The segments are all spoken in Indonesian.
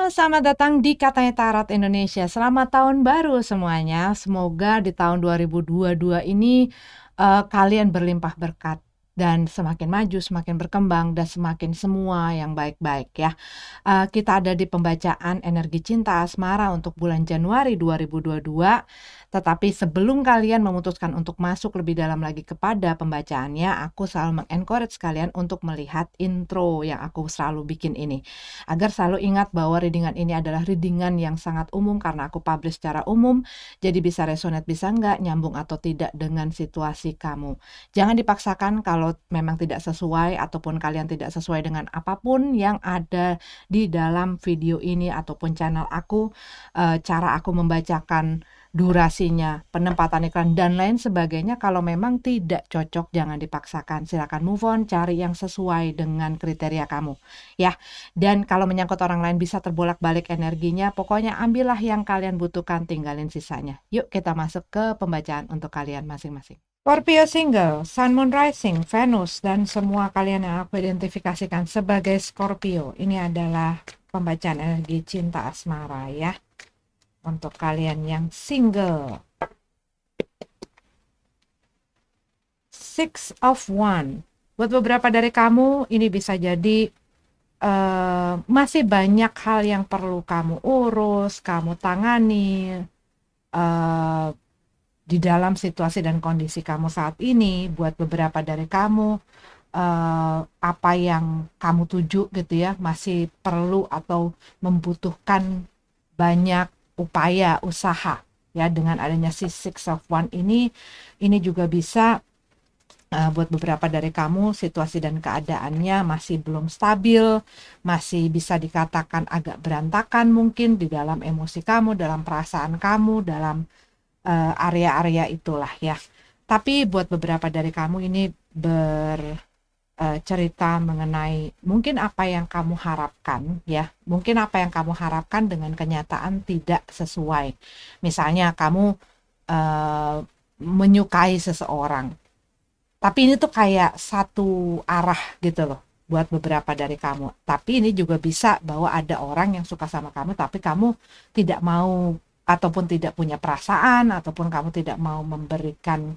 Selamat datang di Katanya Tarot Indonesia. Selamat tahun baru semuanya. Semoga di tahun 2022 ini kalian berlimpah berkat dan semakin maju, semakin berkembang dan semakin semua yang baik-baik ya. Kita ada di pembacaan energi cinta asmara untuk bulan Januari 2022. Tetapi sebelum kalian memutuskan untuk masuk lebih dalam lagi kepada pembacaannya, aku selalu mengencourage kalian untuk melihat intro yang aku selalu bikin ini. Agar selalu ingat bahwa readingan ini adalah readingan yang sangat umum karena aku publish secara umum, jadi bisa resonate bisa enggak, nyambung atau tidak dengan situasi kamu. Jangan dipaksakan kalau memang tidak sesuai ataupun kalian tidak sesuai dengan apapun yang ada di dalam video ini ataupun channel aku, cara aku membacakan durasinya, penempatan iklan dan lain sebagainya. Kalau memang tidak cocok jangan dipaksakan, silakan move on, cari yang sesuai dengan kriteria kamu ya. Dan kalau menyangkut orang lain bisa terbolak-balik energinya, pokoknya ambillah yang kalian butuhkan, tinggalin sisanya. Yuk kita masuk ke pembacaan untuk kalian masing-masing. Scorpio single, Sun, Moon, Rising, Venus, dan semua kalian yang aku identifikasikan sebagai Scorpio. Ini adalah pembacaan energi cinta asmara ya. Untuk kalian yang single. Six of Wands. Buat beberapa dari kamu, ini bisa jadi masih banyak hal yang perlu kamu urus, kamu tangani di dalam situasi dan kondisi kamu saat ini. Buat beberapa dari kamu, apa yang kamu tuju gitu ya, masih perlu atau membutuhkan banyak upaya, usaha ya. Dengan adanya si Six of Wands ini juga bisa buat beberapa dari kamu situasi dan keadaannya masih belum stabil, masih bisa dikatakan agak berantakan mungkin di dalam emosi kamu, dalam perasaan kamu, dalam area-area itulah ya. Tapi buat beberapa dari kamu ini cerita mengenai mungkin apa yang kamu harapkan ya, mungkin apa yang kamu harapkan dengan kenyataan tidak sesuai. Misalnya kamu menyukai seseorang, tapi ini tuh kayak satu arah gitu loh buat beberapa dari kamu. Tapi ini juga bisa bahwa ada orang yang suka sama kamu tapi kamu tidak mau ataupun tidak punya perasaan, ataupun kamu tidak mau memberikan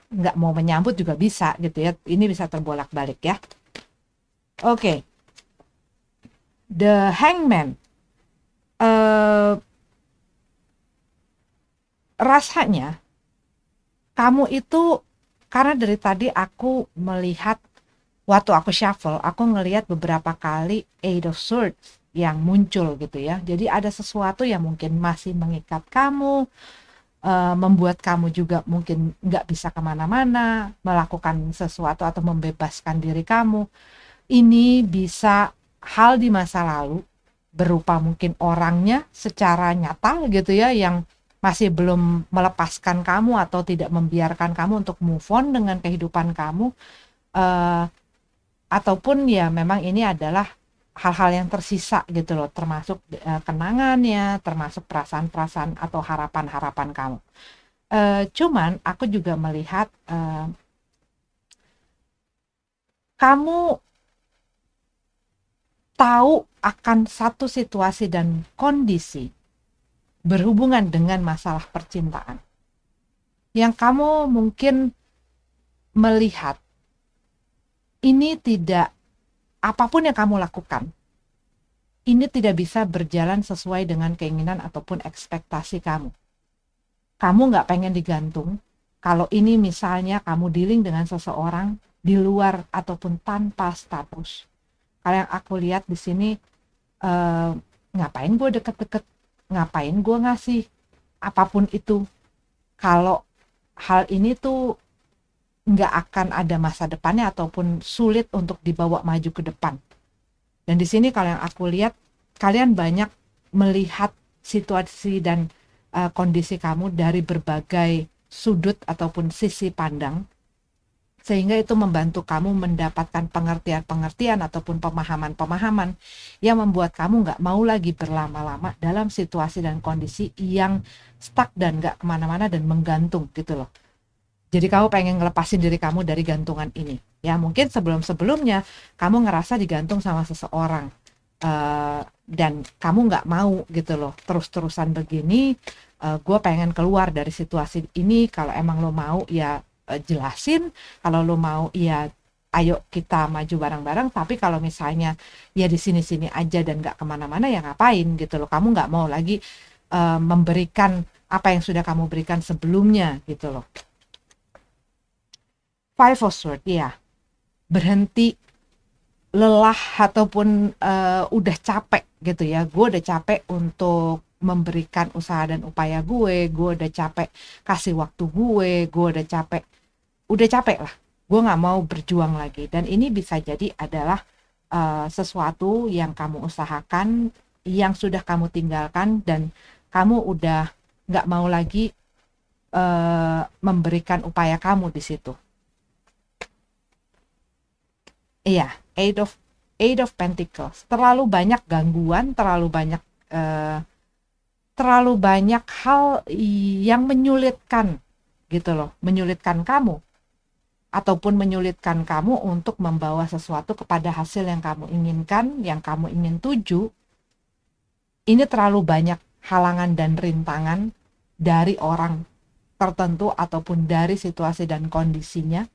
nggak mau menyambut juga bisa gitu ya. Ini bisa terbolak-balik ya. Oke. The Hangman. Rasanya kamu itu, karena dari tadi aku melihat waktu aku shuffle, aku ngelihat beberapa kali Eight of Swords yang muncul gitu ya. Jadi ada sesuatu yang mungkin masih mengikat kamu, membuat kamu juga mungkin nggak bisa kemana-mana, melakukan sesuatu atau membebaskan diri kamu. Ini bisa hal di masa lalu, berupa mungkin orangnya secara nyata gitu ya, yang masih belum melepaskan kamu atau tidak membiarkan kamu untuk move on dengan kehidupan kamu, ataupun ya memang ini adalah hal-hal yang tersisa gitu loh, termasuk kenangannya, termasuk perasaan-perasaan atau harapan-harapan kamu. Cuman aku juga melihat kamu tahu akan satu situasi dan kondisi berhubungan dengan masalah percintaan yang kamu mungkin melihat ini tidak, apapun yang kamu lakukan, ini tidak bisa berjalan sesuai dengan keinginan ataupun ekspektasi kamu. Kamu nggak pengen digantung. Kalau ini misalnya kamu dealing dengan seseorang di luar ataupun tanpa status. Kalau yang aku lihat di sini, ngapain gue deket-deket, ngapain gue ngasih apapun itu, kalau hal ini tuh nggak akan ada masa depannya ataupun sulit untuk dibawa maju ke depan. Dan di sini kalau yang aku lihat, kalian banyak melihat situasi dan kondisi kamu dari berbagai sudut ataupun sisi pandang, sehingga itu membantu kamu mendapatkan pengertian-pengertian ataupun pemahaman-pemahaman yang membuat kamu nggak mau lagi berlama-lama dalam situasi dan kondisi yang stuck dan nggak kemana-mana dan menggantung gitu loh. Jadi kamu pengen ngelepasin diri kamu dari gantungan ini. Ya mungkin sebelum-sebelumnya kamu ngerasa digantung sama seseorang. dan kamu nggak mau gitu loh terus-terusan begini. Gue pengen keluar dari situasi ini. Kalau emang lo mau ya jelasin, kalau lo mau ya ayo kita maju bareng-bareng. Tapi kalau misalnya ya di sini-sini aja dan nggak kemana-mana ya ngapain gitu loh, kamu nggak mau lagi memberikan apa yang sudah kamu berikan sebelumnya gitu loh. Five of Swords, ya, berhenti lelah ataupun udah capek gitu ya. Gue udah capek untuk memberikan usaha dan upaya gue udah capek kasih waktu gue udah capek lah. Gue nggak mau berjuang lagi. Dan ini bisa jadi adalah sesuatu yang kamu usahakan, yang sudah kamu tinggalkan, dan kamu udah nggak mau lagi memberikan upaya kamu di situ. Iya, Eight of Pentacles. Terlalu banyak gangguan, terlalu banyak hal yang menyulitkan gitu loh, menyulitkan kamu ataupun menyulitkan kamu untuk membawa sesuatu kepada hasil yang kamu inginkan, yang kamu ingin tuju. Ini terlalu banyak halangan dan rintangan dari orang tertentu ataupun dari situasi dan kondisinya,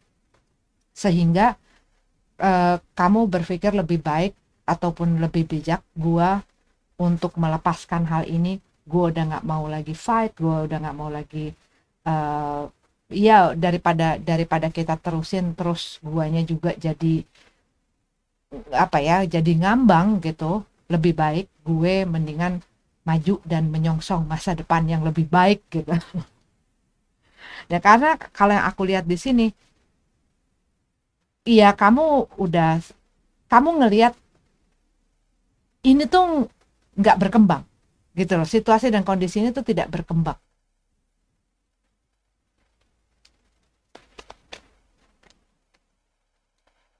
sehingga kamu berpikir lebih baik ataupun lebih bijak gua untuk melepaskan hal ini. Gue udah nggak mau lagi fight, gue udah nggak mau lagi ya daripada kita terusin terus guanya juga jadi apa ya, jadi ngambang gitu. Lebih baik gue mendingan maju dan menyongsong masa depan yang lebih baik gitu. Ya karena kalau yang aku lihat di sini, iya kamu ngelihat ini tuh nggak berkembang gitu loh, situasi dan kondisi ini tuh tidak berkembang.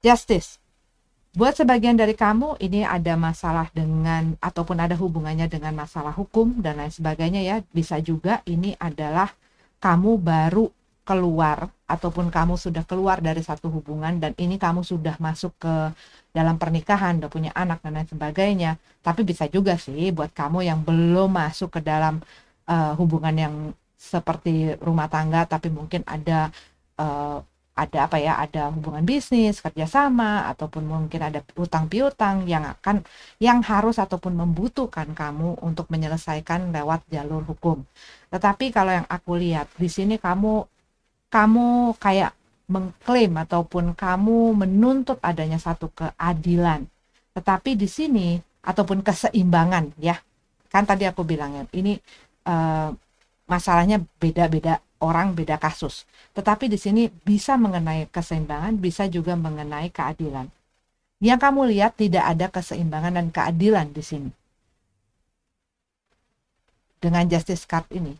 Justice, buat sebagian dari kamu ini ada masalah dengan ataupun ada hubungannya dengan masalah hukum dan lain sebagainya ya. Bisa juga ini adalah kamu baru keluar ataupun kamu sudah keluar dari satu hubungan dan ini kamu sudah masuk ke dalam pernikahan, udah punya anak dan lain sebagainya. Tapi bisa juga sih buat kamu yang belum masuk ke dalam hubungan yang seperti rumah tangga, tapi mungkin ada apa ya, ada hubungan bisnis, kerjasama, ataupun mungkin ada utang piutang yang harus ataupun membutuhkan kamu untuk menyelesaikan lewat jalur hukum. Tetapi kalau yang aku lihat di sini kamu kayak mengklaim ataupun kamu menuntut adanya satu keadilan. Tetapi di sini ataupun keseimbangan ya. Kan tadi aku bilangnya ini masalahnya beda-beda orang, beda kasus. Tetapi di sini bisa mengenai keseimbangan, bisa juga mengenai keadilan. Yang kamu lihat tidak ada keseimbangan dan keadilan di sini. Dengan Justice Card ini,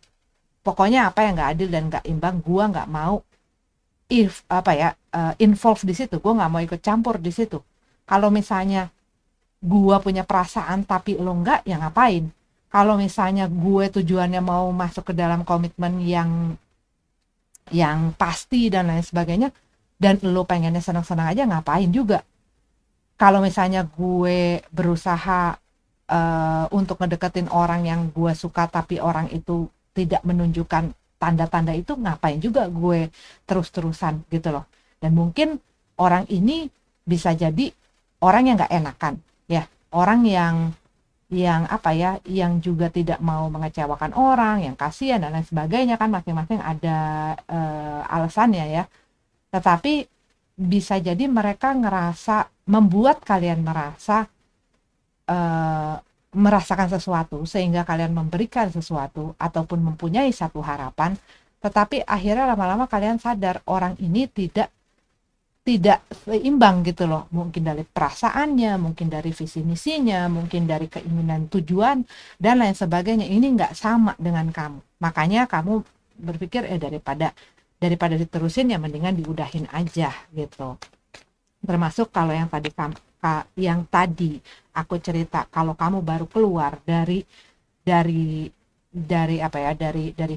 pokoknya apa yang nggak adil dan nggak imbang, gua nggak mau involve di situ. Gua nggak mau ikut campur di situ. Kalau misalnya gua punya perasaan tapi lo nggak, ya ngapain? Kalau misalnya gue tujuannya mau masuk ke dalam komitmen yang pasti dan lain sebagainya, dan lo pengennya senang-senang aja, ngapain juga. Kalau misalnya gue berusaha untuk ngedeketin orang yang gue suka tapi orang itu tidak menunjukkan tanda-tanda itu, ngapain juga gue terus-terusan gitu loh. Dan mungkin orang ini bisa jadi orang yang gak enakan ya, orang yang juga tidak mau mengecewakan orang, yang kasihan dan lain sebagainya, kan masing-masing ada alasannya ya. Tetapi bisa jadi mereka membuat kalian merasakan sesuatu sehingga kalian memberikan sesuatu ataupun mempunyai satu harapan, tetapi akhirnya lama-lama kalian sadar orang ini tidak seimbang gitu loh, mungkin dari perasaannya, mungkin dari visi misinya, mungkin dari keinginan tujuan dan lain sebagainya, ini nggak sama dengan kamu. Makanya kamu berpikir daripada diterusin ya mendingan diudahin aja gitu. Termasuk kalau yang tadi aku cerita, kalau kamu baru keluar dari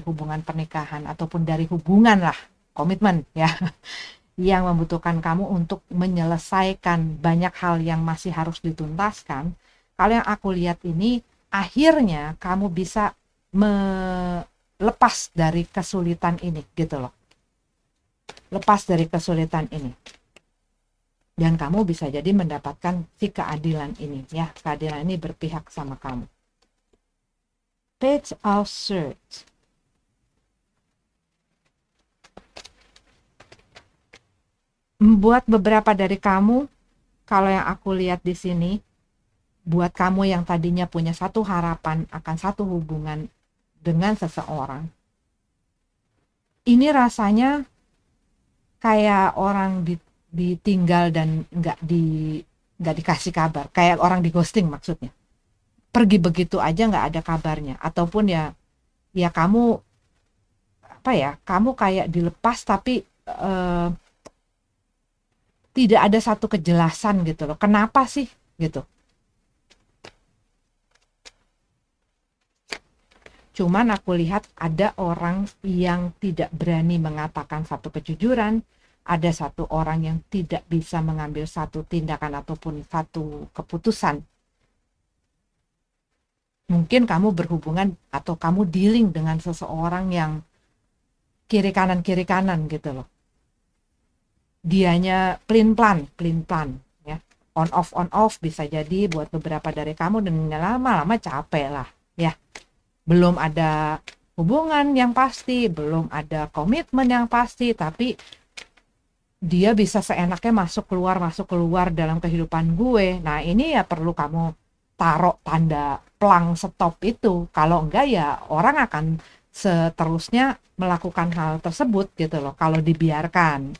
hubungan pernikahan ataupun dari hubungan lah, komitmen ya, yang membutuhkan kamu untuk menyelesaikan banyak hal yang masih harus dituntaskan, Kalau yang aku lihat ini, akhirnya kamu bisa lepas dari kesulitan ini gitu loh. Lepas dari kesulitan ini. Dan kamu bisa jadi mendapatkan si keadilan ini ya. Keadilan ini berpihak sama kamu. Page of Swords. Buat beberapa dari kamu, kalau yang aku lihat di sini, buat kamu yang tadinya punya satu harapan akan satu hubungan dengan seseorang, ini rasanya kayak orang ditinggal dan nggak dikasih kabar, kayak orang di ghosting maksudnya. Pergi begitu aja nggak ada kabarnya, ataupun ya kamu apa ya, kamu kayak dilepas tapi tidak ada satu kejelasan gitu loh. Kenapa sih gitu? Cuman aku lihat ada orang yang tidak berani mengatakan satu kejujuran, ada satu orang yang tidak bisa mengambil satu tindakan ataupun satu keputusan. Mungkin kamu berhubungan atau kamu dealing dengan seseorang yang kiri kanan gitu loh. Dianya pelin-pelan ya. On off bisa jadi buat beberapa dari kamu, dan lama-lama capek lah ya. Belum ada hubungan yang pasti, belum ada komitmen yang pasti, tapi dia bisa seenaknya masuk keluar dalam kehidupan gue. Nah ini ya perlu kamu taruh tanda plang stop itu. Kalau enggak ya orang akan seterusnya melakukan hal tersebut gitu loh kalau dibiarkan.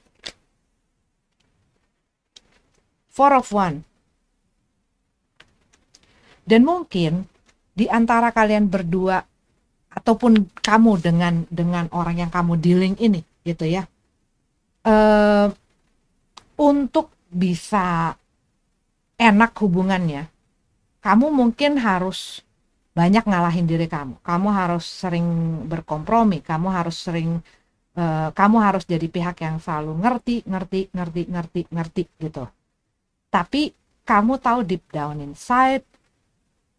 Four of Wands. Dan mungkin di antara kalian berdua ataupun kamu dengan orang yang kamu dealing ini gitu ya, untuk bisa enak hubungannya, kamu mungkin harus banyak ngalahin diri kamu. Kamu harus sering berkompromi, kamu harus jadi pihak yang selalu ngerti gitu. Tapi kamu tahu deep down inside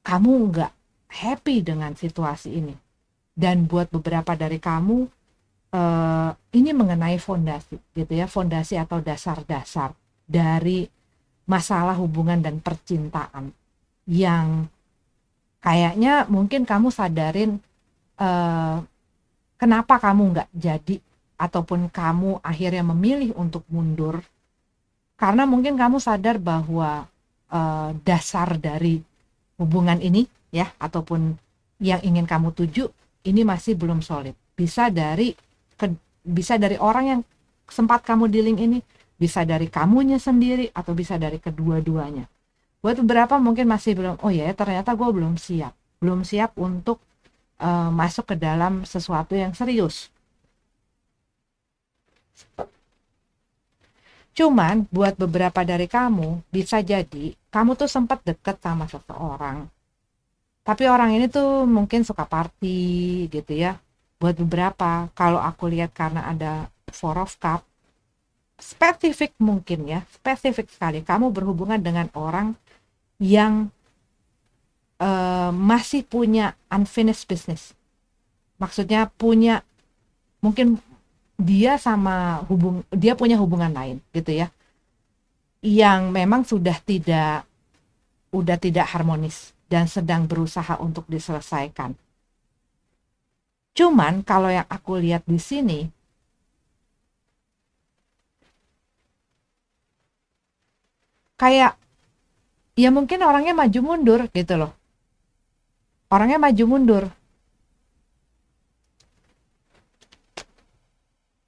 kamu nggak happy dengan situasi ini. Dan buat beberapa dari kamu ini mengenai fondasi gitu ya, fondasi atau dasar-dasar dari masalah hubungan dan percintaan yang kayaknya mungkin kamu sadarin kenapa kamu nggak jadi ataupun kamu akhirnya memilih untuk mundur, karena mungkin kamu sadar bahwa dasar dari hubungan ini ya ataupun yang ingin kamu tuju ini masih belum solid. Bisa dari orang yang sempat kamu dealing ini, bisa dari kamunya sendiri, atau bisa dari kedua-duanya. Buat beberapa mungkin masih belum, oh ya ternyata gue belum siap untuk masuk ke dalam sesuatu yang serius. Cuman buat beberapa dari kamu bisa jadi kamu tuh sempat deket sama seseorang, tapi orang ini tuh mungkin suka party gitu ya. Buat beberapa, kalau aku lihat karena ada Four of Cups, spesifik sekali kamu berhubungan dengan orang yang masih punya unfinished business. Maksudnya mungkin dia punya hubungan lain gitu ya, yang memang sudah tidak harmonis dan sedang berusaha untuk diselesaikan. Cuman kalau yang aku lihat di sini, kayak ya mungkin orangnya maju mundur gitu loh. Orangnya maju mundur.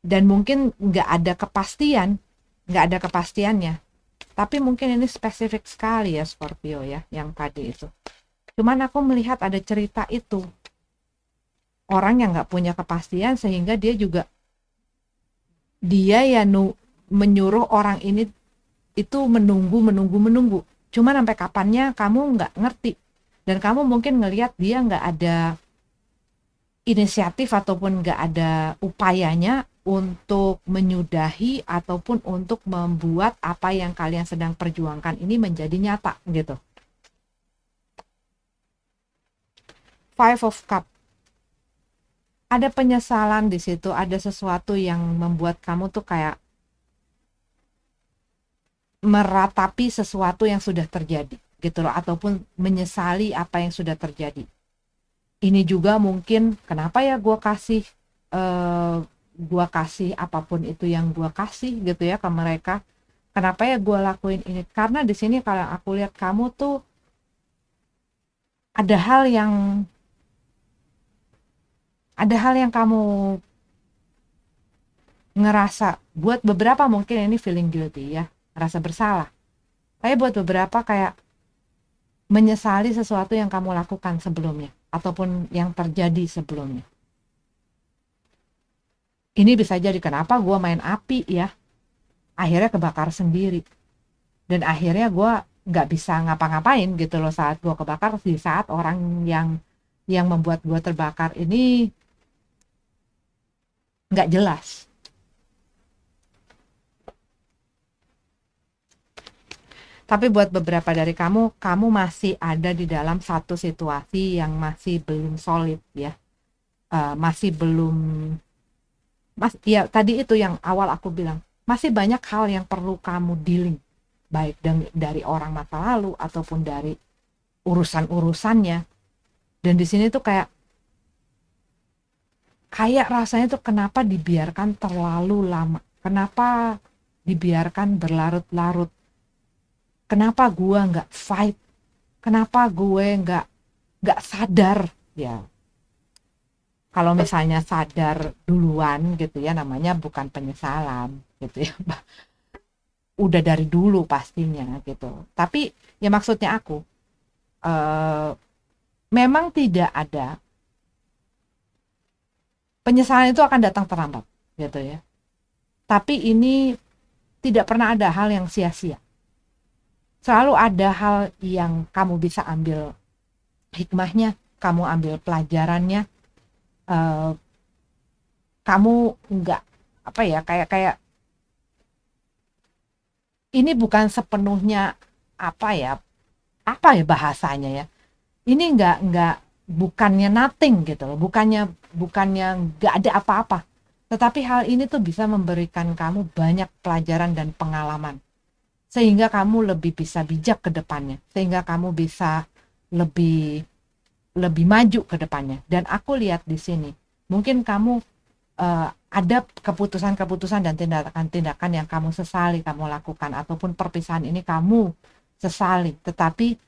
Dan mungkin nggak ada kepastiannya. Tapi mungkin ini spesifik sekali ya Scorpio ya, yang tadi itu. Cuman aku melihat ada cerita itu. Orang yang nggak punya kepastian sehingga dia ya menyuruh orang ini itu menunggu. Cuman sampai kapannya kamu nggak ngerti. Dan kamu mungkin ngelihat dia nggak ada inisiatif ataupun nggak ada upayanya untuk menyudahi ataupun untuk membuat apa yang kalian sedang perjuangkan ini menjadi nyata gitu. Five of Cup. Ada penyesalan di situ, ada sesuatu yang membuat kamu tuh kayak meratapi sesuatu yang sudah terjadi gitu loh, ataupun menyesali apa yang sudah terjadi. Ini juga mungkin kenapa ya gue kasih apapun itu yang gue kasih gitu ya ke mereka. Kenapa ya gue lakuin ini? Karena di sini kalau aku lihat kamu tuh ada hal yang kamu ngerasa, buat beberapa mungkin ini feeling guilty ya, rasa bersalah. Tapi buat beberapa kayak menyesali sesuatu yang kamu lakukan sebelumnya ataupun yang terjadi sebelumnya. Ini bisa jadi kenapa gue main api ya, akhirnya kebakar sendiri, dan akhirnya gue nggak bisa ngapa-ngapain gitu loh saat gue kebakar, di saat orang yang membuat gue terbakar ini nggak jelas. Tapi buat beberapa dari kamu masih ada di dalam satu situasi yang masih belum solid ya, masih belum, ya tadi itu yang awal aku bilang, masih banyak hal yang perlu kamu dealing, baik dari orang masa lalu ataupun dari urusan-urusannya. Dan di sini tuh kayak rasanya tuh kenapa dibiarkan terlalu lama, kenapa dibiarkan berlarut-larut, kenapa gue nggak fight, kenapa gue nggak sadar ya. Kalau misalnya sadar duluan gitu ya, namanya bukan penyesalan gitu ya, udah dari dulu pastinya gitu. Tapi ya maksudnya aku memang tidak ada penyesalan itu akan datang terlambat gitu ya. Tapi ini tidak pernah ada hal yang sia-sia. Selalu ada hal yang kamu bisa ambil hikmahnya, kamu ambil pelajarannya. Kamu nggak apa ya, kayak ini bukan sepenuhnya apa ya bahasanya ya. Ini nggak bukannya nothing gitu loh, bukannya nggak ada apa-apa. Tetapi hal ini tuh bisa memberikan kamu banyak pelajaran dan pengalaman, sehingga kamu lebih bisa bijak ke depannya, sehingga kamu bisa lebih maju ke depannya. Dan aku lihat di sini, mungkin kamu ada keputusan-keputusan dan tindakan-tindakan yang kamu sesali kamu lakukan, ataupun perpisahan ini kamu sesali. Tetapi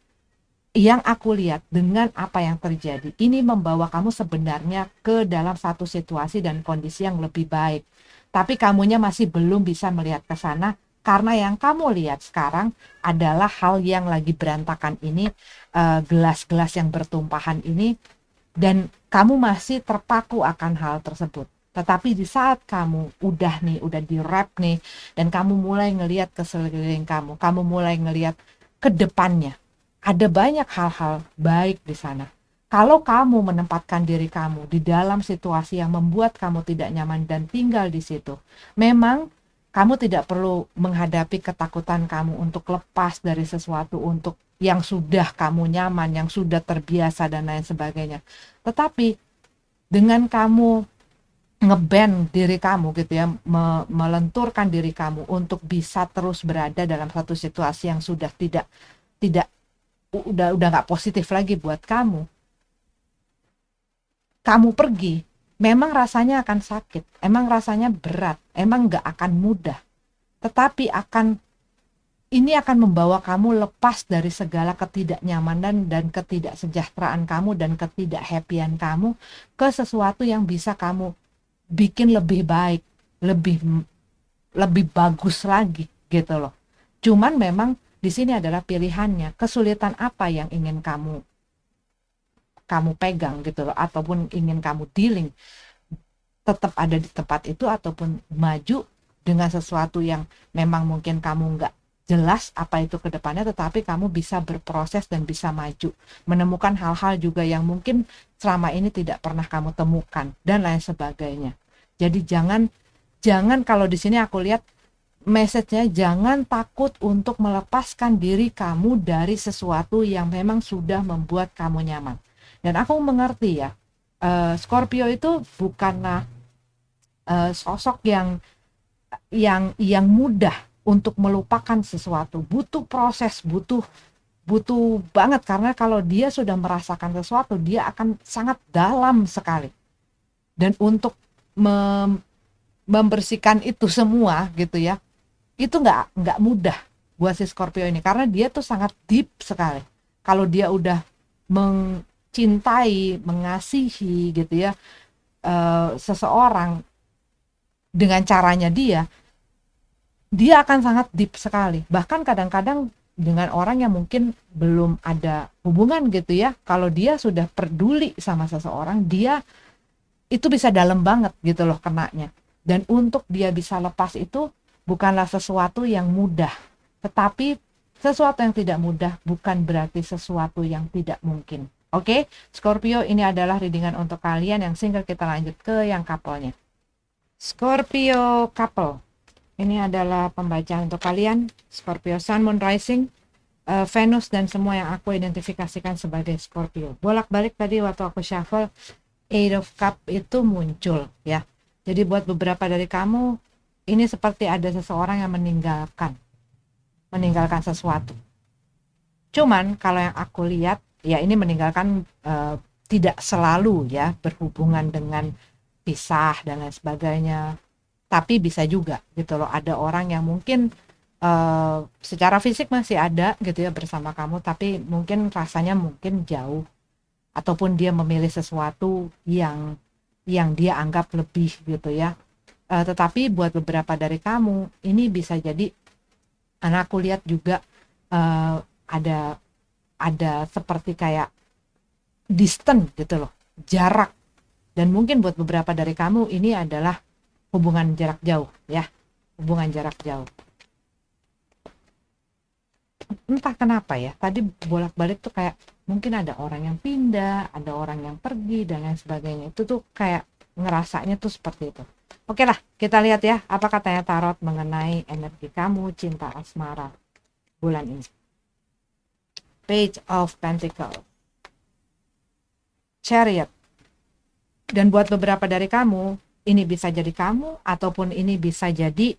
yang aku lihat dengan apa yang terjadi, ini membawa kamu sebenarnya ke dalam satu situasi dan kondisi yang lebih baik. Tapi kamunya masih belum bisa melihat ke sana, karena yang kamu lihat sekarang adalah hal yang lagi berantakan ini, gelas-gelas yang bertumpahan ini, dan kamu masih terpaku akan hal tersebut. Tetapi di saat kamu udah di wrap nih, dan kamu mulai ngelihat ke sekeliling kamu mulai ngelihat ke depannya, ada banyak hal-hal baik di sana. Kalau kamu menempatkan diri kamu di dalam situasi yang membuat kamu tidak nyaman dan tinggal di situ, memang kamu tidak perlu menghadapi ketakutan kamu untuk lepas dari sesuatu untuk yang sudah kamu nyaman, yang sudah terbiasa dan lain sebagainya. Tetapi dengan kamu ngeband diri kamu gitu ya, melenturkan diri kamu untuk bisa terus berada dalam satu situasi yang sudah tidak udah nggak positif lagi buat kamu pergi, memang rasanya akan sakit, emang rasanya berat, emang nggak akan mudah, tetapi ini akan membawa kamu lepas dari segala ketidaknyamanan dan ketidaksejahteraan kamu dan ketidakhappyan kamu ke sesuatu yang bisa kamu bikin lebih baik, lebih bagus lagi gitu loh. Cuman memang di sini adalah pilihannya, kesulitan apa yang ingin kamu pegang gitu loh, ataupun ingin kamu dealing, tetap ada di tempat itu ataupun maju dengan sesuatu yang memang mungkin kamu nggak jelas apa itu ke depannya, tetapi kamu bisa berproses dan bisa maju, menemukan hal-hal juga yang mungkin selama ini tidak pernah kamu temukan dan lain sebagainya. Jadi jangan kalau di sini aku lihat message-nya, jangan takut untuk melepaskan diri kamu dari sesuatu yang memang sudah membuat kamu nyaman. Dan aku mengerti ya, Scorpio itu bukanlah sosok yang mudah untuk melupakan sesuatu, butuh proses, butuh banget, karena kalau dia sudah merasakan sesuatu dia akan sangat dalam sekali. Dan untuk membersihkan itu semua gitu ya, itu nggak mudah buat si Scorpio ini, karena dia tuh sangat deep sekali. Kalau dia udah mencintai, mengasihi gitu ya, seseorang dengan caranya dia akan sangat deep sekali. Bahkan kadang-kadang dengan orang yang mungkin belum ada hubungan gitu ya, kalau dia sudah peduli sama seseorang, dia itu bisa dalam banget gitu loh kenanya. Dan untuk dia bisa lepas itu bukanlah sesuatu yang mudah, tetapi sesuatu yang tidak mudah bukan berarti sesuatu yang tidak mungkin. Oke, Scorpio, ini adalah readingan untuk kalian yang single. Kita lanjut ke yang couple-nya. Scorpio couple, ini adalah pembacaan untuk kalian, Scorpio Sun, Moon, Rising, Venus, dan semua yang aku identifikasikan sebagai Scorpio. Bolak-balik tadi waktu aku shuffle, Eight of Cup itu muncul ya. Jadi buat beberapa dari kamu, ini seperti ada seseorang yang meninggalkan sesuatu. Cuman kalau yang aku lihat, ya ini meninggalkan tidak selalu ya berhubungan dengan pisah dan lain sebagainya. Tapi bisa juga gitu loh, ada orang yang mungkin secara fisik masih ada gitu ya bersama kamu, tapi mungkin rasanya mungkin jauh, ataupun dia memilih sesuatu yang dia anggap lebih gitu ya. Tetapi buat beberapa dari kamu ini bisa jadi, karena aku lihat juga ada seperti kayak distant gitu loh, jarak. Dan mungkin buat beberapa dari kamu ini adalah hubungan jarak jauh ya, hubungan jarak jauh. Entah kenapa ya, tadi bolak-balik tuh kayak mungkin ada orang yang pindah, ada orang yang pergi dan lain sebagainya. Itu tuh kayak ngerasanya tuh seperti itu. Oke lah, kita lihat ya apa katanya tarot mengenai energi kamu, cinta asmara bulan ini. Page of Pentacles, Chariot. Dan buat beberapa dari kamu, ini bisa jadi kamu ataupun ini bisa jadi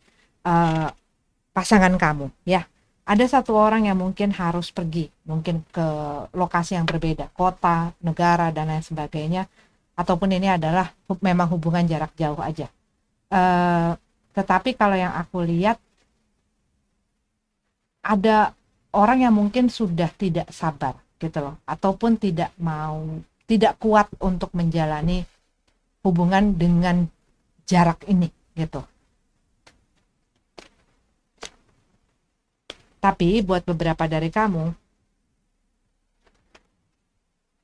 pasangan kamu ya. Ada satu orang yang mungkin harus pergi, mungkin ke lokasi yang berbeda, kota, negara, dan lain sebagainya. Ataupun ini adalah memang hubungan jarak jauh aja. Tetapi kalau yang aku lihat, ada orang yang mungkin sudah tidak sabar gitu loh, ataupun tidak kuat untuk menjalani hubungan dengan jarak ini gitu. Tapi buat beberapa dari kamu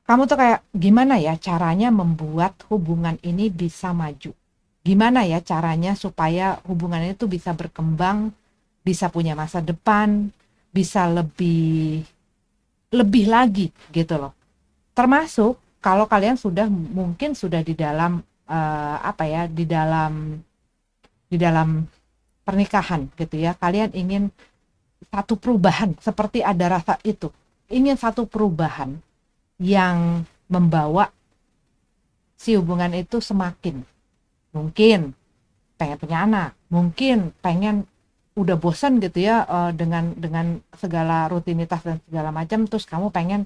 tuh kayak gimana ya caranya membuat hubungan ini bisa maju. Gimana ya caranya supaya hubungan itu bisa berkembang, bisa punya masa depan, bisa lebih lagi gitu loh. Termasuk kalau kalian mungkin sudah di dalam di dalam pernikahan gitu ya, kalian ingin satu perubahan, seperti ada rasa itu, ingin satu perubahan yang membawa si hubungan itu semakin, mungkin pengen punya anak, mungkin pengen udah bosan gitu ya dengan segala rutinitas dan segala macam, terus kamu pengen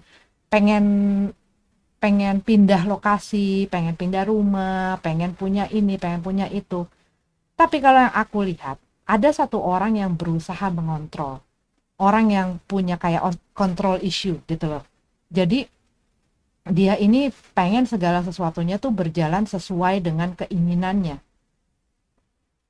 pindah lokasi, pengen pindah rumah, pengen punya ini, pengen punya itu. Tapi kalau yang aku lihat, ada satu orang yang berusaha mengontrol. Orang yang punya kayak control issue gitu loh. Jadi dia ini pengen segala sesuatunya tuh berjalan sesuai dengan keinginannya.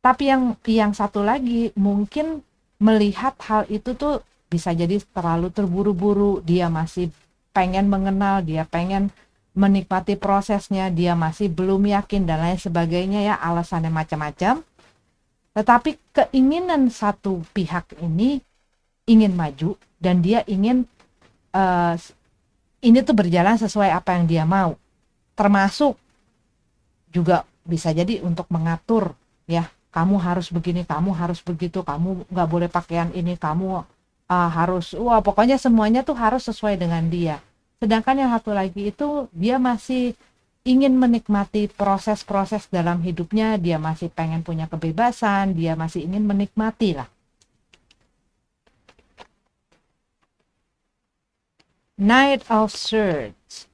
Tapi yang satu lagi mungkin melihat hal itu tuh bisa jadi terlalu terburu-buru, dia masih pengen mengenal, dia pengen menikmati prosesnya, dia masih belum yakin dan lain sebagainya ya, alasannya macam-macam. Tetapi keinginan satu pihak ini ingin maju dan dia ingin ini tuh berjalan sesuai apa yang dia mau. Termasuk juga bisa jadi untuk mengatur ya, kamu harus begini, kamu harus begitu, kamu nggak boleh pakaian ini, kamu harus pokoknya semuanya tuh harus sesuai dengan dia. Sedangkan yang satu lagi itu dia masih ingin menikmati proses-proses dalam hidupnya, dia masih pengen punya kebebasan, dia masih ingin menikmati lah. Knight of Swords,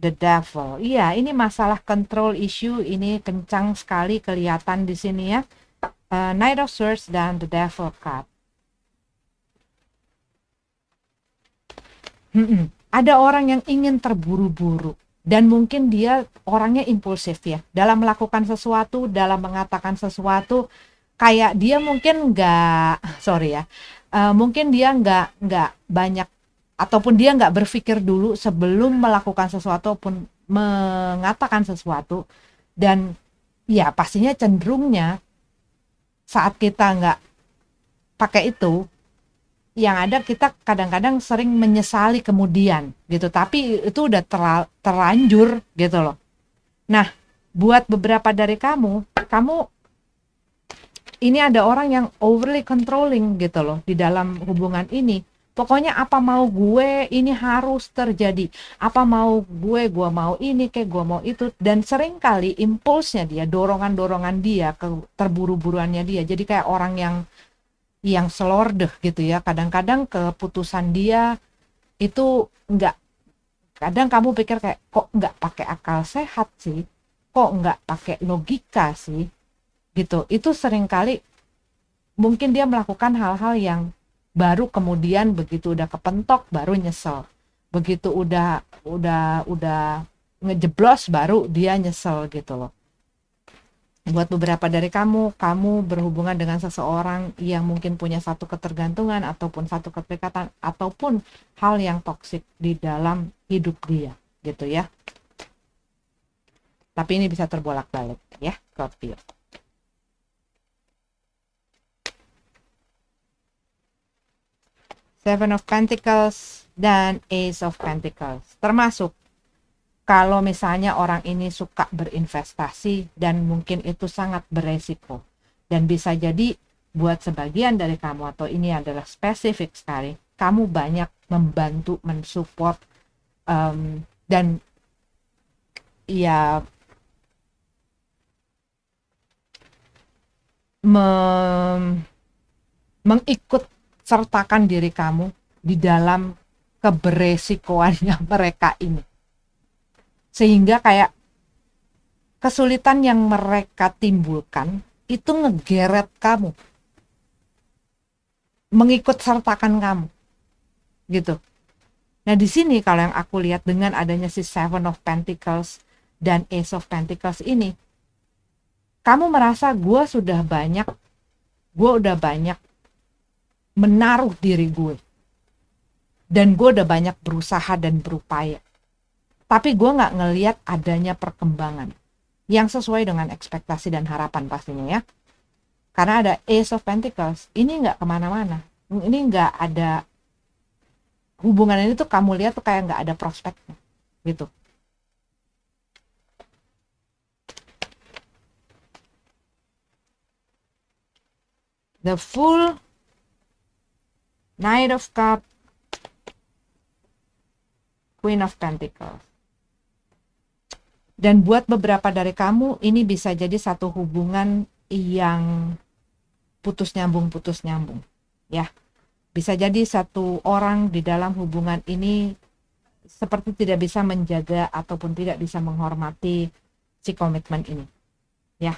the Devil. Iya, ini masalah control issue, ini kencang sekali kelihatan di sini ya. Knight of Swords dan the Devil card. Ada orang yang ingin terburu-buru dan mungkin dia orangnya impulsif ya dalam melakukan sesuatu, dalam mengatakan sesuatu, kayak dia mungkin mungkin dia nggak banyak ataupun dia nggak berpikir dulu sebelum melakukan sesuatu pun mengatakan sesuatu. Dan ya pastinya cenderungnya saat kita nggak pakai itu, yang ada kita kadang-kadang sering menyesali kemudian gitu, tapi itu udah terlanjur gitu loh. Nah, buat beberapa dari kamu ini ada orang yang overly controlling gitu loh di dalam hubungan ini. Pokoknya apa mau gue ini harus terjadi, apa mau gue mau ini kayak gue mau itu, dan sering kali impulsnya dia, dorongan dia, terburu-buruannya dia jadi kayak orang yang selordeh gitu ya. Kadang-kadang keputusan dia itu kadang kamu pikir kayak kok nggak pakai akal sehat sih, kok nggak pakai logika sih gitu. Itu seringkali mungkin dia melakukan hal-hal yang baru kemudian begitu udah kepentok baru nyesel, begitu udah ngejeblos baru dia nyesel gitu loh. Buat beberapa dari kamu berhubungan dengan seseorang yang mungkin punya satu ketergantungan ataupun satu keterikatan ataupun hal yang toksik di dalam hidup dia gitu ya. Tapi ini bisa terbolak-balik ya, Scorpio. Seven of Pentacles dan Ace of Pentacles. Termasuk kalau misalnya orang ini suka berinvestasi dan mungkin itu sangat beresiko. Dan bisa jadi buat sebagian dari kamu, atau ini adalah spesifik sekali, kamu banyak membantu, mensupport, dan ya mengikut sertakan diri kamu di dalam keberesikoannya mereka ini. Sehingga kayak kesulitan yang mereka timbulkan itu ngegeret kamu, mengikut sertakan kamu gitu. Nah di sini kalau yang aku lihat dengan adanya si Seven of Pentacles dan Ace of Pentacles ini, kamu merasa gue udah banyak menaruh diri gue, dan gue udah banyak berusaha dan berupaya, tapi gue nggak ngelihat adanya perkembangan yang sesuai dengan ekspektasi dan harapan pastinya ya. Karena ada Ace of Pentacles, ini nggak kemana-mana, ini nggak ada hubungan ini tuh, kamu lihat tuh kayak nggak ada prospeknya gitu. The Fool, Knight of Cups, Queen of Pentacles. Dan buat beberapa dari kamu ini bisa jadi satu hubungan yang putus nyambung ya. Bisa jadi satu orang di dalam hubungan ini seperti tidak bisa menjaga ataupun tidak bisa menghormati si komitmen ini ya.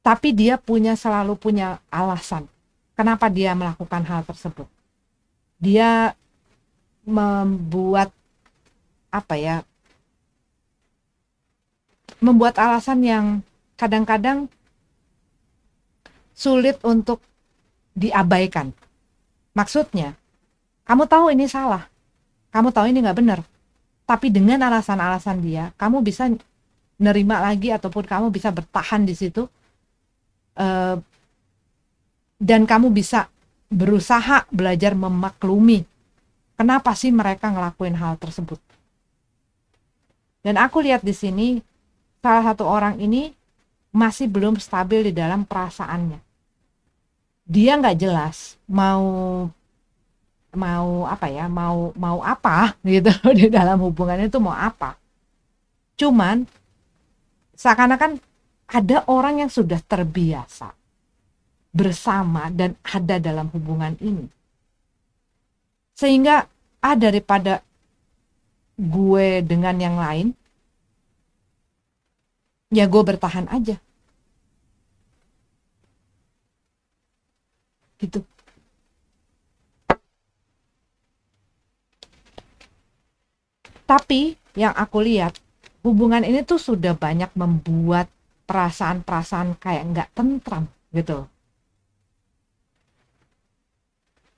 Tapi dia selalu punya alasan kenapa dia melakukan hal tersebut. Dia membuat alasan yang kadang-kadang sulit untuk diabaikan. Maksudnya, kamu tahu ini salah, kamu tahu ini nggak benar, tapi dengan alasan-alasan dia, kamu bisa nerima lagi ataupun kamu bisa bertahan di situ, dan kamu bisa berusaha belajar memaklumi kenapa sih mereka ngelakuin hal tersebut. Dan aku lihat di sini salah satu orang ini masih belum stabil di dalam perasaannya. Dia nggak jelas mau mau apa ya, mau apa gitu di dalam hubungan itu mau apa. Cuman seakan-akan ada orang yang sudah terbiasa bersama dan ada dalam hubungan ini. Sehingga daripada gue dengan yang lain, ya gue bertahan aja. Gitu. Tapi yang aku lihat, hubungan ini tuh sudah banyak membuat perasaan-perasaan kayak nggak tentram gitu.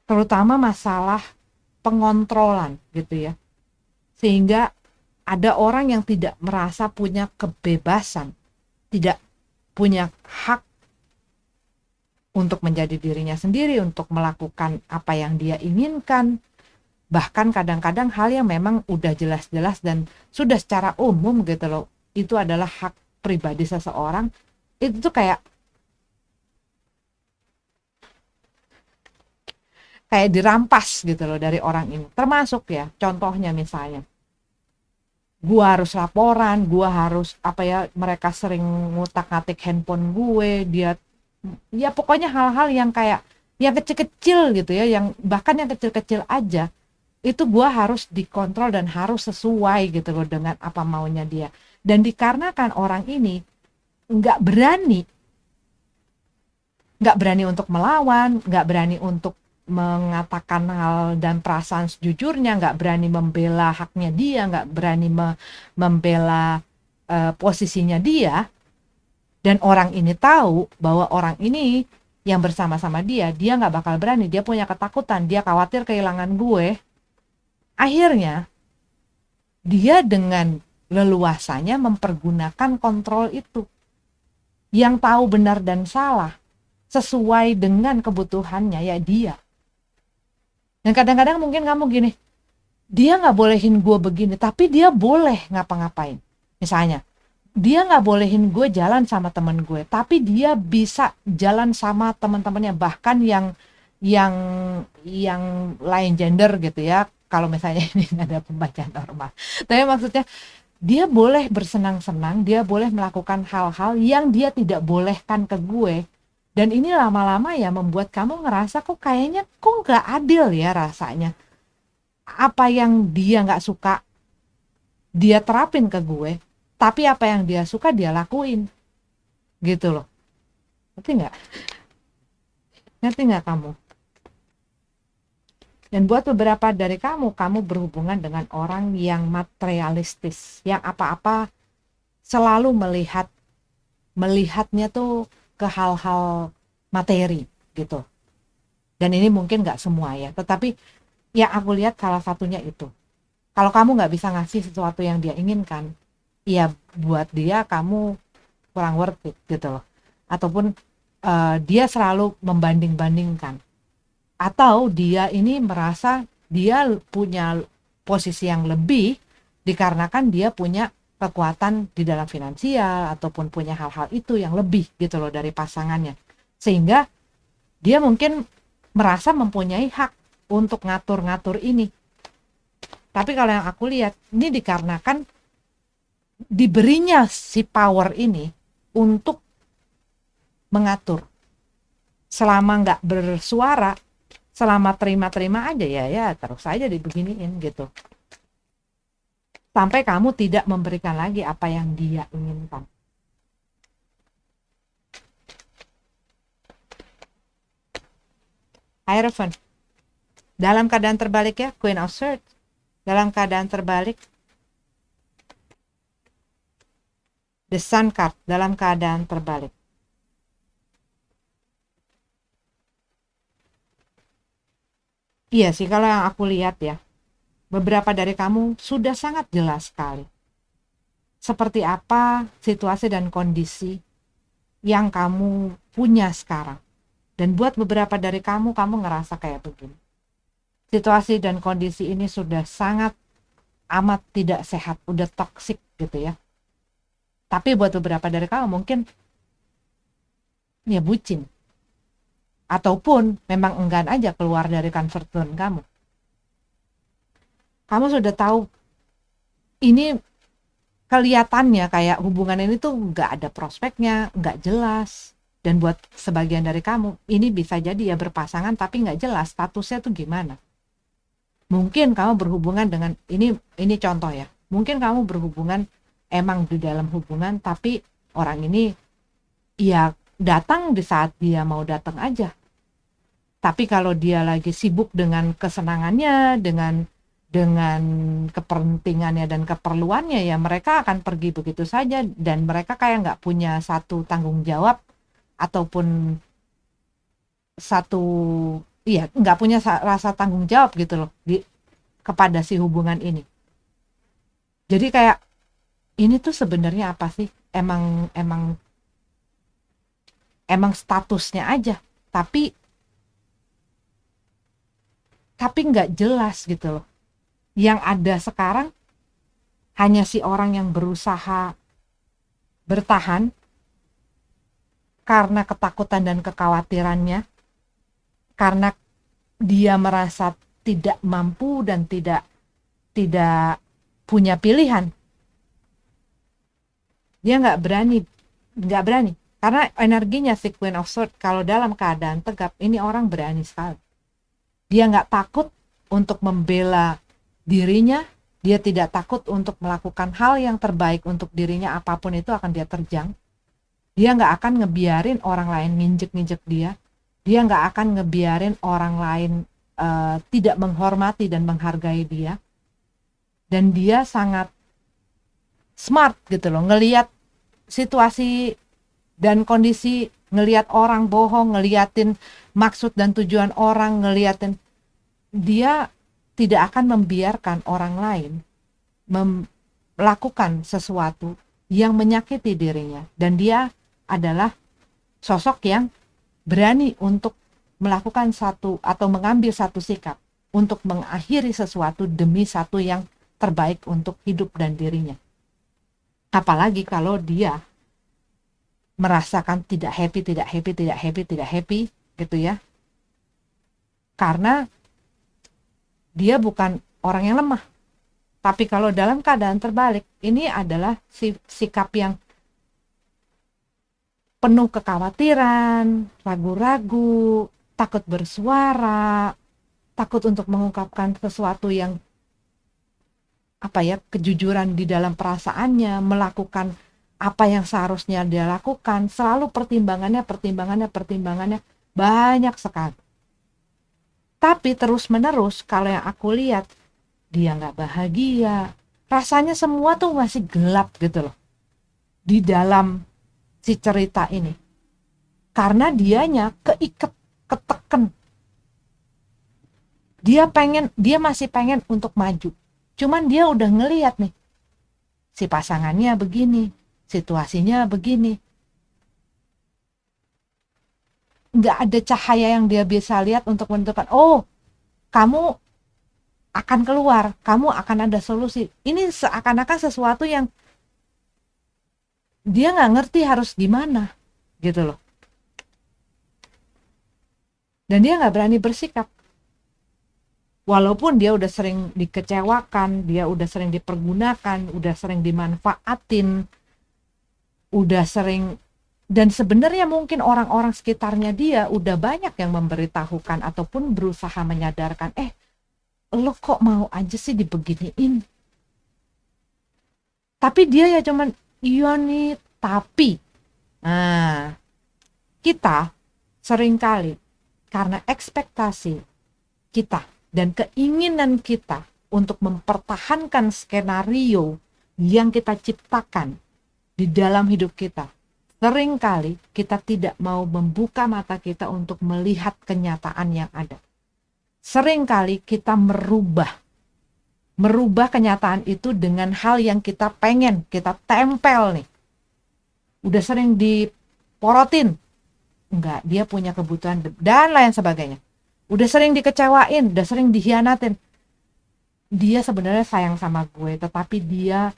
Terutama masalah pengontrolan gitu ya. Sehingga ada orang yang tidak merasa punya kebebasan, tidak punya hak untuk menjadi dirinya sendiri, untuk melakukan apa yang dia inginkan. Bahkan kadang-kadang hal yang memang udah jelas-jelas dan sudah secara umum gitu loh, itu adalah hak pribadi seseorang, itu tuh kayak dirampas gitu loh dari orang ini. Termasuk ya, contohnya misalnya, gua harus laporan, gua harus apa ya, mereka sering ngutak-ngatik handphone gue, dia ya pokoknya hal-hal yang kayak yang kecil-kecil gitu ya, yang bahkan yang kecil-kecil aja itu gua harus dikontrol dan harus sesuai gitu loh dengan apa maunya dia. Dan dikarenakan orang ini nggak berani nggak berani untuk melawan, nggak berani untuk mengatakan hal dan perasaan sejujurnya, nggak berani membela haknya dia, nggak berani membela posisinya dia, dan orang ini tahu bahwa orang ini yang bersama-sama dia nggak bakal berani, dia punya ketakutan, dia khawatir kehilangan gue. Akhirnya dia dengan leluasanya mempergunakan kontrol itu, yang tahu benar dan salah sesuai dengan kebutuhannya ya dia. Dan kadang-kadang mungkin kamu gini, dia nggak bolehin gue begini, tapi dia boleh ngapa-ngapain. Misalnya, dia nggak bolehin gue jalan sama temen gue, tapi dia bisa jalan sama teman-temannya, bahkan yang yang lain gender gitu ya. Kalau misalnya ini ada pembacaan normal, tapi maksudnya dia boleh bersenang-senang, dia boleh melakukan hal-hal yang dia tidak bolehkan ke gue. Dan ini lama-lama ya membuat kamu ngerasa kok kayaknya kok nggak adil ya rasanya. Apa yang dia nggak suka dia terapin ke gue, tapi apa yang dia suka dia lakuin. Gitu loh. Ngerti nggak? Ngerti nggak kamu? Dan buat beberapa dari kamu berhubungan dengan orang yang materialistis, yang apa-apa selalu melihatnya tuh ke hal-hal materi gitu. Dan ini mungkin nggak semua ya, tetapi yang aku lihat salah satunya itu. Kalau kamu nggak bisa ngasih sesuatu yang dia inginkan, ya buat dia kamu kurang worth it gitu loh. Ataupun dia selalu membanding-bandingkan. Atau dia ini merasa dia punya posisi yang lebih dikarenakan dia punya kekuatan di dalam finansial ataupun punya hal-hal itu yang lebih gitu loh dari pasangannya, sehingga dia mungkin merasa mempunyai hak untuk ngatur-ngatur ini. Tapi kalau yang aku lihat ini dikarenakan diberinya si power ini untuk mengatur. Selama nggak bersuara, selama terima-terima aja ya terus aja dibeginiin gitu. Sampai kamu tidak memberikan lagi apa yang dia inginkan. Hierophant. Dalam keadaan terbalik ya, Queen of Swords. Dalam keadaan terbalik. The Sun card dalam keadaan terbalik. Iya sih, kalau yang aku lihat ya, beberapa dari kamu sudah sangat jelas sekali seperti apa situasi dan kondisi yang kamu punya sekarang. Dan buat beberapa dari kamu ngerasa kayak begini. Situasi dan kondisi ini sudah sangat amat tidak sehat, udah toksik gitu ya. Tapi buat beberapa dari kamu mungkin ya bucin. Ataupun memang enggan aja keluar dari comfort zone kamu. kamu sudah tahu ini kelihatannya kayak hubungan ini tuh nggak ada prospeknya, nggak jelas. Dan buat sebagian dari kamu, ini bisa jadi ya berpasangan tapi nggak jelas statusnya tuh gimana. Mungkin kamu berhubungan dengan, ini contoh ya, mungkin kamu berhubungan emang di dalam hubungan tapi orang ini ya datang di saat dia mau datang aja. Tapi kalau dia lagi sibuk dengan kesenangannya, dengan kepentingannya dan keperluannya, ya mereka akan pergi begitu saja, dan mereka kayak nggak punya satu tanggung jawab ataupun satu, iya nggak punya rasa tanggung jawab gitu loh kepada si hubungan ini. Jadi kayak ini tuh sebenarnya apa sih? Emang emang emang statusnya aja, tapi nggak jelas gitu loh. Yang ada sekarang hanya si orang yang berusaha bertahan karena ketakutan dan kekhawatirannya, karena dia merasa tidak mampu dan tidak punya pilihan. Dia nggak berani, karena energinya si Queen of Swords kalau dalam keadaan tegap, ini orang berani sekali. Dia nggak takut untuk membela dirinya, dia tidak takut untuk melakukan hal yang terbaik untuk dirinya, apapun itu akan dia terjang. Dia nggak akan ngebiarin orang lain nginjek-nginjek dia nggak akan ngebiarin orang lain tidak menghormati dan menghargai dia. Dan dia sangat smart gitu loh, ngelihat situasi dan kondisi, ngelihat orang bohong, ngeliatin maksud dan tujuan orang, ngeliatin. Dia tidak akan membiarkan orang lain melakukan sesuatu yang menyakiti dirinya, dan dia adalah sosok yang berani untuk melakukan satu atau mengambil satu sikap untuk mengakhiri sesuatu demi satu yang terbaik untuk hidup dan dirinya. Apalagi kalau dia merasakan tidak happy gitu ya, karena dia bukan orang yang lemah. Tapi kalau dalam keadaan terbalik, ini adalah sikap yang penuh kekhawatiran, ragu-ragu, takut bersuara, takut untuk mengungkapkan sesuatu yang kejujuran di dalam perasaannya, melakukan apa yang seharusnya dia lakukan. Selalu pertimbangannya banyak sekali. Tapi terus menerus kalau yang aku lihat, dia nggak bahagia, rasanya semua tuh masih gelap gitu loh di dalam si cerita ini, karena dianya ketekan. Dia masih pengen untuk maju, cuman dia udah ngelihat nih si pasangannya begini, situasinya begini, nggak ada cahaya yang dia bisa lihat untuk menentukan, oh kamu akan keluar, kamu akan ada solusi. Ini seakan-akan sesuatu yang dia nggak ngerti harus gimana gitu loh, dan dia nggak berani bersikap. Walaupun dia udah sering dikecewakan, dia udah sering dipergunakan, udah sering dimanfaatin, udah sering, dan sebenarnya mungkin orang-orang sekitarnya dia udah banyak yang memberitahukan ataupun berusaha menyadarkan, lo kok mau aja sih dibeginiin. Tapi dia ya cuman, iya nih, tapi. Nah, kita seringkali karena ekspektasi kita dan keinginan kita untuk mempertahankan skenario yang kita ciptakan di dalam hidup kita, seringkali kita tidak mau membuka mata kita untuk melihat kenyataan yang ada. Seringkali kita merubah kenyataan itu dengan hal yang kita pengen, kita tempel nih. Udah sering diporotin, enggak, dia punya kebutuhan dan lain sebagainya. Udah sering dikecewain, udah sering dikhianatin, dia sebenarnya sayang sama gue, tetapi dia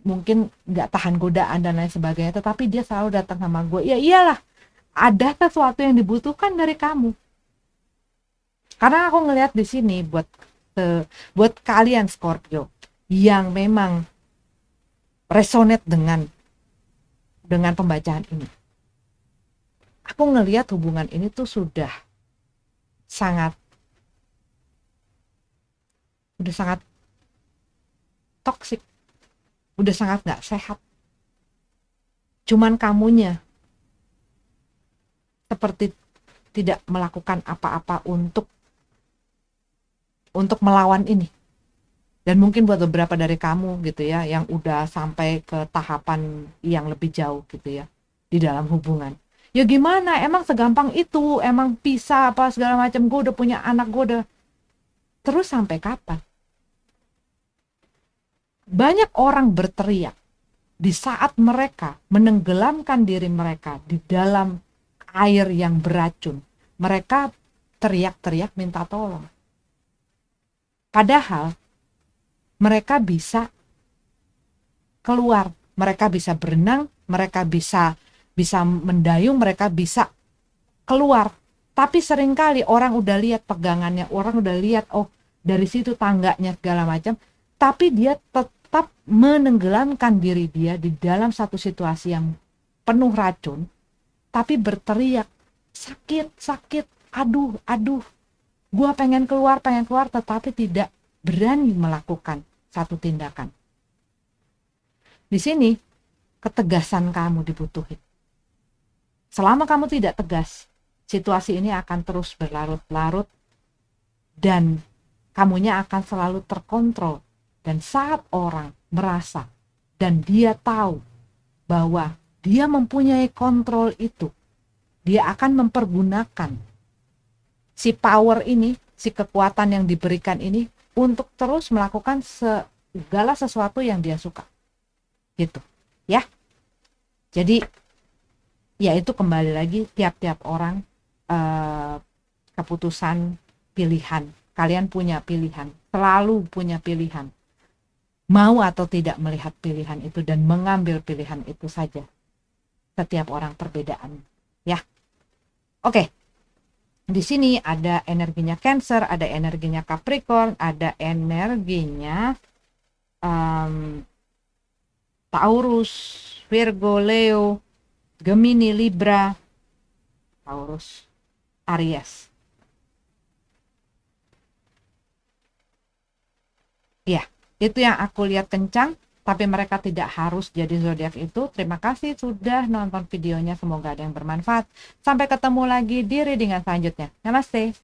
mungkin nggak tahan godaan dan lain sebagainya, tetapi dia selalu datang sama gue. Ya iyalah, ada sesuatu yang dibutuhkan dari kamu. Karena aku ngelihat di sini, buat buat kalian Scorpio yang memang resonate dengan pembacaan ini, aku ngelihat hubungan ini tuh sudah sangat toksik, udah sangat nggak sehat. Cuman kamunya seperti tidak melakukan apa-apa untuk melawan ini. Dan mungkin buat beberapa dari kamu gitu ya, yang udah sampai ke tahapan yang lebih jauh gitu ya, di dalam hubungan. Ya gimana, emang segampang itu, emang pisah apa segala macam, gue udah punya anak, gue udah. Terus sampai kapan? Banyak orang berteriak di saat mereka menenggelamkan diri mereka di dalam air yang beracun. Mereka teriak-teriak minta tolong. Padahal mereka bisa keluar, mereka bisa berenang, mereka bisa mendayung, mereka bisa keluar. Tapi seringkali orang udah lihat pegangannya, orang udah lihat oh dari situ tangganya segala macam, tapi dia tetap menenggelamkan diri dia di dalam satu situasi yang penuh racun, tapi berteriak sakit, aduh, gua pengen keluar, tetapi tidak berani melakukan satu tindakan. Di sini ketegasan kamu dibutuhin. Selama kamu tidak tegas, situasi ini akan terus berlarut-larut dan kamunya akan selalu terkontrol. Dan saat orang merasa dan dia tahu bahwa dia mempunyai kontrol itu, dia akan mempergunakan si power ini, si kekuatan yang diberikan ini untuk terus melakukan segala sesuatu yang dia suka. Gitu ya. Jadi ya itu kembali lagi tiap-tiap orang keputusan pilihan. Kalian punya pilihan, selalu punya pilihan. Mau atau tidak melihat pilihan itu dan mengambil pilihan itu saja. Setiap orang perbedaan ya. Oke. Di sini ada energinya Cancer, ada energinya Capricorn, ada energinya Taurus, Virgo, Leo, Gemini, Libra, Taurus, Aries. Ya, itu yang aku lihat kencang, tapi mereka tidak harus jadi zodiak itu. Terima kasih sudah nonton videonya, semoga ada yang bermanfaat. Sampai ketemu lagi di readingan selanjutnya. Namaste.